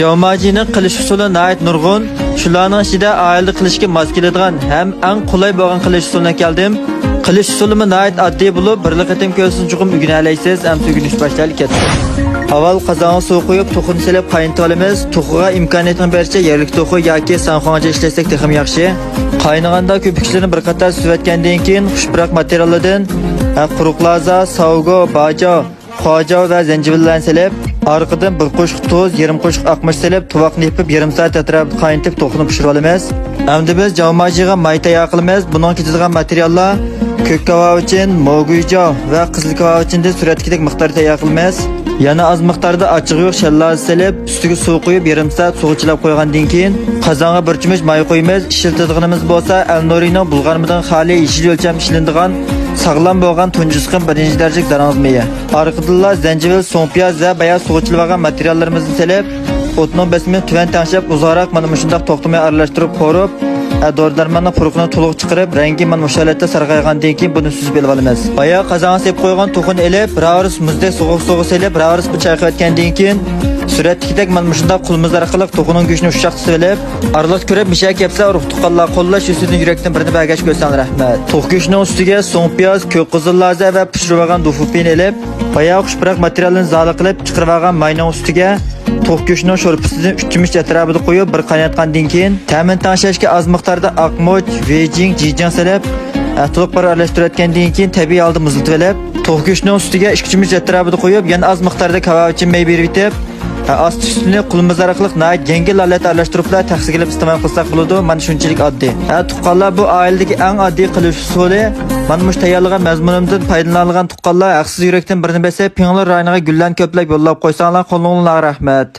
Javmajining qilish usuli nayt nurg'un. Shularning ichida oilada qilishga mos keladigan ham eng qulay bo'lgan qilish usulini keldim. Qilish usulimi nayt oddiy bo'lib, bir qatim ko'rsin chuqum o'rganalaysiz, ham o'rganish boshlaylik ketdi. Avval qozonga suv quyib, tuxumni silib qaynatib olamiz. Tuxuga imkoniyatni bericha yerlik tuxu yoki sanxoncha ishlasak texim yaxshi. Qaynaganda ko'piklarni bir qator suzatgandan keyin xushbiroq materiallardan quruq laza, savgo, bajo, xoja va zanjibillarni silib, orqadan bir qo'shq tuz, yarim qo'shq aqmish silib, tuvoqni yopib, yarim soat atrofida qaynatib tuxumni pishirib olamiz. Endi biz javmajiga may tayyor qilamiz. Buning ketadigan materiallar ko'k kavob uchun mo'g'ujo va qizil kavob uchun suratdagi miqdorda tayyor qilamiz. Yana az miqdorda ochiq yo'q shallaz silib, ustiga suv quyib, yarim soat suvchilab qo'ygandan keyin qozonga bir cho'mich may qo'yamiz. Ishlatadiganimiz bo'lsa, Elnorining bulg'armidan xoli yeshil o'lcham ishlanadigan sog'lom bo'lgan tunjusqin birinchi darajalik darangiz meyi. Orqadan zanjibil, so'ng piyoz va bayaz suvchilgan materiallarimizni silib, o'tning besimini tuvan tanglab, uzoqroq mana shunday to'xtamay aralashtirib qo'rib, dori-darmonning quruqini to'liq chiqarib, rangi mana shu holatda sarg'aygandan keyin buni suzib olamiz. Baya qozonga sepib qo'ygan tuxumni elib, ravis muzdek so'g'ib silib, ravis bir chayqayotgandan keyin suratdagidek mana shunday qo'limiz orqali tuxumning go'shtini ushshaq silib, aralashtirib ko'rib misha kelsa, urug' tuqqanlar qo'llash ustidan yurakdan birini bagash qo'ysan rahmat. Tuxum go'shtining ustiga so'ng piyoz, ko'k qizil laza va pishirib olgan dufupini elib, baya xushbiroq materialni zali qilib chiqarib olgan mayning ustiga to'q go'shtning sho'rpisidan 3 cho'mich atrofida qo'yib, bir qaynatgandan keyin ta'min tanglashga az miqdorda aqmoch, vejing, jijang silib, to'liq bir aralashtirayotgandan keyin tabiiy holda muzlatib olib, to'q go'shtning ustiga 2 cho'mich atrofida qo'yib, yana az miqdorda kavob uchun may berib yetib, asti ustini qo'limiz orqali yengil holatda aralashtiriblar taqsiga qilib iste'mol qilsak bo'ladi. Mana shunchalik oddiy. Tuqqanlar bu oiladagi eng oddiy qilish usuli. Mana mush tayyorlagan mazmunimdan foydalanilgan tuqqanlar haqsiz yurakdan birini bilsa, pinglar rayoniga gullan ko'plab yo'llab qo'ysanglar, qo'lingizga rahmat.